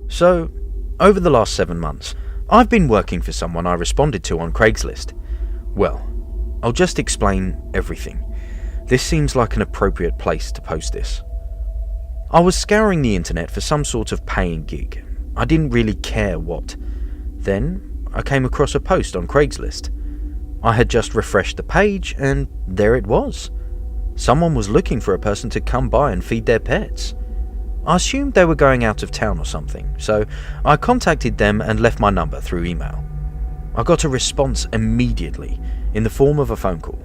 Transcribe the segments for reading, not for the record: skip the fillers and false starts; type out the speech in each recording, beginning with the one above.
So, over the last 7 months, I've been working for someone I responded to on Craigslist. Well, I'll just explain everything. This seems like an appropriate place to post this. I was scouring the internet for some sort of paying gig. I didn't really care what. Then, I came across a post on Craigslist. I had just refreshed the page and there it was. Someone was looking for a person to come by and feed their pets. I assumed they were going out of town or something, so I contacted them and left my number through email. I got a response immediately in the form of a phone call.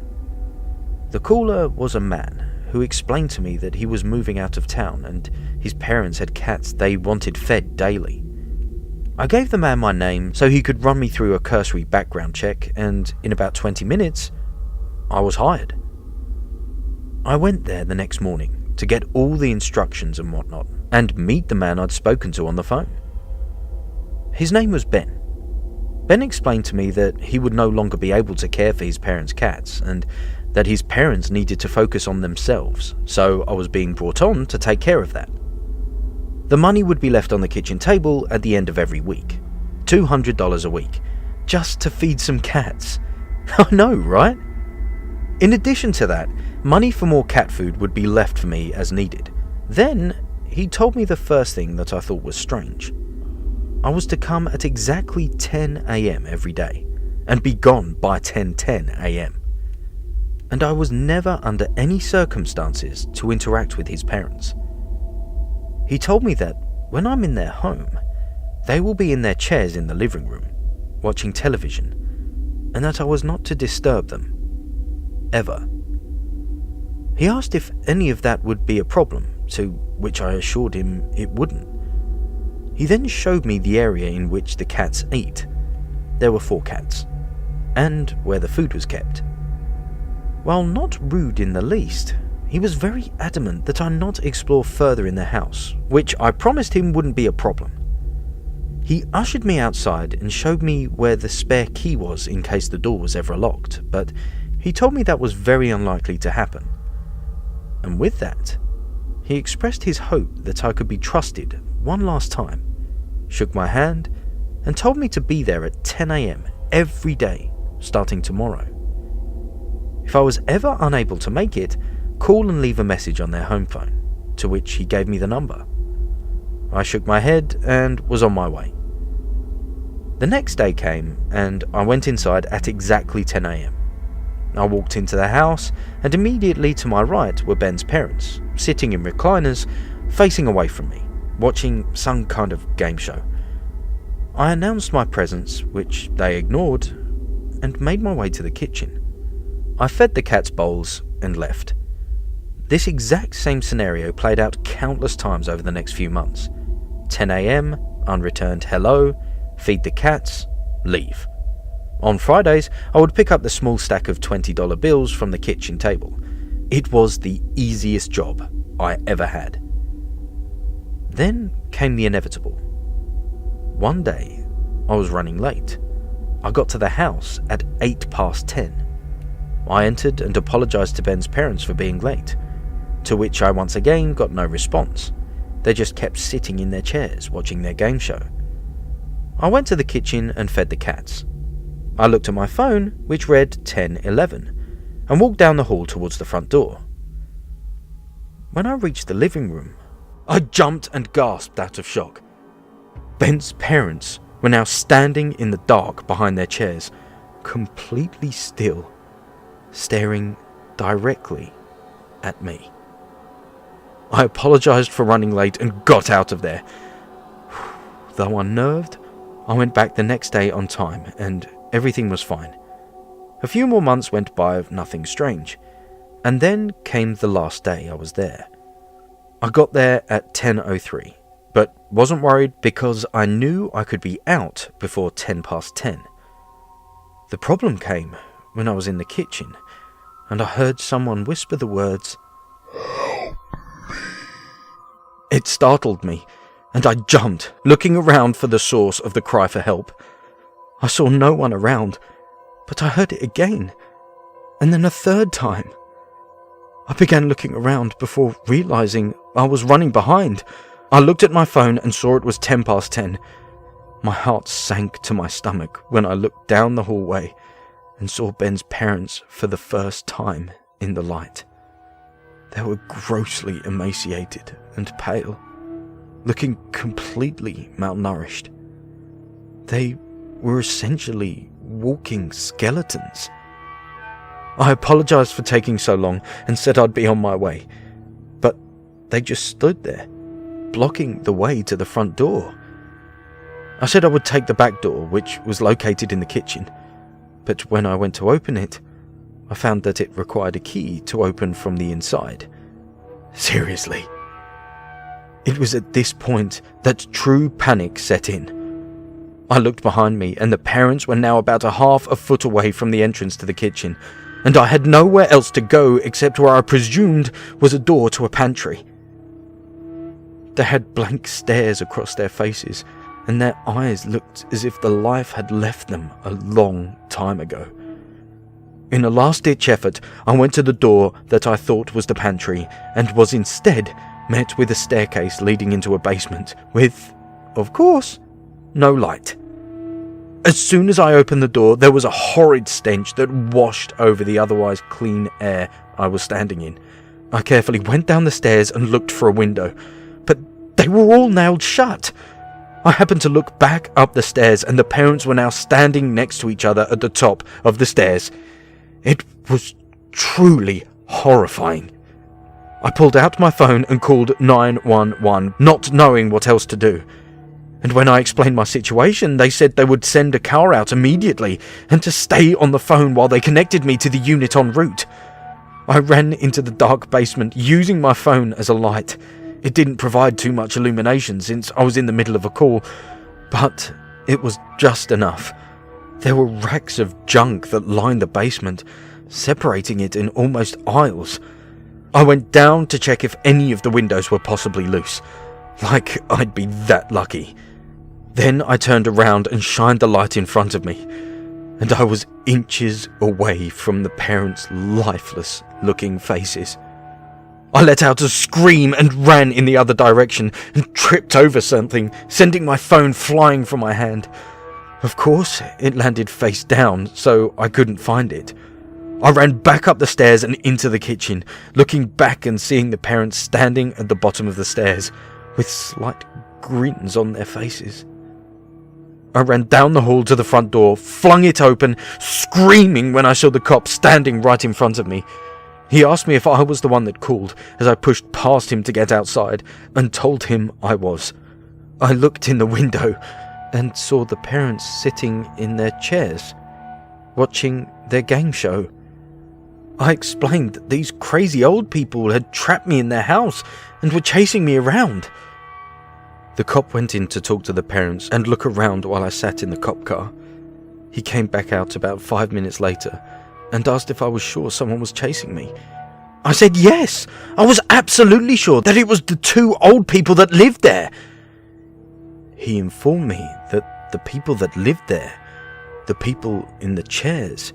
The caller was a man who explained to me that he was moving out of town and his parents had cats they wanted fed daily. I gave the man my name so he could run me through a cursory background check, and in about 20 minutes, I was hired. I went there the next morning to get all the instructions and whatnot, and meet the man I'd spoken to on the phone. His name was Ben. Ben explained to me that he would no longer be able to care for his parents' cats, and that his parents needed to focus on themselves, so I was being brought on to take care of that. The money would be left on the kitchen table at the end of every week. $200 a week, just to feed some cats. I know, right? In addition to that, money for more cat food would be left for me as needed. Then, he told me the first thing that I thought was strange. I was to come at exactly 10 AM every day, and be gone by 10:10 AM. And I was never under any circumstances to interact with his parents. He told me that when I'm in their home, they will be in their chairs in the living room, watching television, and that I was not to disturb them. Ever. He asked if any of that would be a problem, to which I assured him it wouldn't. He then showed me the area in which the cats ate. There were 4 cats, and where the food was kept. While not rude in the least, he was very adamant that I not explore further in the house, which I promised him wouldn't be a problem. He ushered me outside and showed me where the spare key was in case the door was ever locked, but he told me that was very unlikely to happen. And with that, he expressed his hope that I could be trusted one last time, shook my hand, and told me to be there at 10 AM every day, starting tomorrow. If I was ever unable to make it, call and leave a message on their home phone, to which he gave me the number. I shook my head and was on my way. The next day came, and I went inside at exactly 10 AM. I walked into the house, and immediately to my right were Ben's parents, sitting in recliners, facing away from me, watching some kind of game show. I announced my presence, which they ignored, and made my way to the kitchen. I fed the cats bowls and left. This exact same scenario played out countless times over the next few months. 10 AM, unreturned hello, feed the cats, leave. On Fridays, I would pick up the small stack of $20 bills from the kitchen table. It was the easiest job I ever had. Then came the inevitable. One day, I was running late. I got to the house at 10:08. I entered and apologized to Ben's parents for being late, to which I once again got no response. They just kept sitting in their chairs watching their game show. I went to the kitchen and fed the cats. I looked at my phone, which read 10:11, and walked down the hall towards the front door. When I reached the living room, I jumped and gasped out of shock. Ben's parents were now standing in the dark behind their chairs, completely still, staring directly at me. I apologized for running late and got out of there. Though unnerved, I went back the next day on time and everything was fine. A few more months went by of nothing strange, and then came the last day I was there. I got there at 10:03, but wasn't worried because I knew I could be out before 10:10. The problem came when I was in the kitchen and I heard someone whisper the words, "Help me." It startled me, and I jumped, looking around for the source of the cry for help. I saw no one around, but I heard it again, and then a third time. I began looking around before realizing I was running behind. I looked at my phone and saw it was 10 past 10. My heart sank to my stomach when I looked down the hallway and saw Ben's parents for the first time in the light. They were grossly emaciated and pale, looking completely malnourished. They were essentially walking skeletons. I apologized for taking so long and said I'd be on my way, but they just stood there, blocking the way to the front door. I said I would take the back door, which was located in the kitchen, but when I went to open it, I found that it required a key to open from the inside. Seriously. It was at this point that true panic set in. I looked behind me, and the parents were now about a half a foot away from the entrance to the kitchen, and I had nowhere else to go except where I presumed was a door to a pantry. They had blank stares across their faces, and their eyes looked as if the life had left them a long time ago. In a last-ditch effort, I went to the door that I thought was the pantry, and was instead met with a staircase leading into a basement with, of course, no light. As soon as I opened the door, there was a horrid stench that washed over the otherwise clean air I was standing in. I carefully went down the stairs and looked for a window, but they were all nailed shut. I happened to look back up the stairs, and the parents were now standing next to each other at the top of the stairs. It was truly horrifying. I pulled out my phone and called 911, not knowing what else to do. And when I explained my situation, they said they would send a car out immediately and to stay on the phone while they connected me to the unit en route. I ran into the dark basement using my phone as a light. It didn't provide too much illumination since I was in the middle of a call, but it was just enough. There were racks of junk that lined the basement, separating it in almost aisles. I went down to check if any of the windows were possibly loose. Like I'd be that lucky. Then I turned around and shined the light in front of me, and I was inches away from the parents' lifeless-looking faces. I let out a scream and ran in the other direction and tripped over something, sending my phone flying from my hand. Of course, it landed face down, so I couldn't find it. I ran back up the stairs and into the kitchen, looking back and seeing the parents standing at the bottom of the stairs, with slight grins on their faces. I ran down the hall to the front door, flung it open, screaming when I saw the cop standing right in front of me. He asked me if I was the one that called, as I pushed past him to get outside, and told him I was. I looked in the window and saw the parents sitting in their chairs, watching their game show. I explained that these crazy old people had trapped me in their house and were chasing me around. The cop went in to talk to the parents and look around while I sat in the cop car. He came back out about 5 minutes later and asked if I was sure someone was chasing me. I said yes, I was absolutely sure that it was the two old people that lived there. He informed me that the people that lived there, the people in the chairs,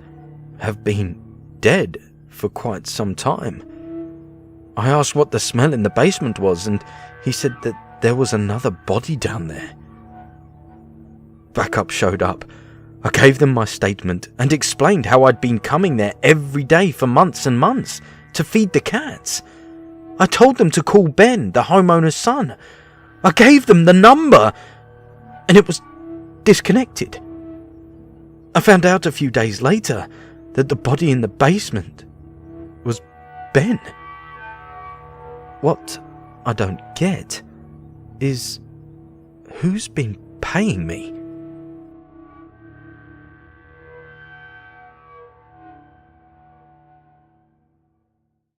have been dead for quite some time. I asked what the smell in the basement was, and he said that there was another body down there. Backup showed up. I gave them my statement and explained how I'd been coming there every day for months and months to feed the cats. I told them to call Ben, the homeowner's son. I gave them the number, and it was disconnected. I found out a few days later that the body in the basement was Ben. What I don't get is who's been paying me?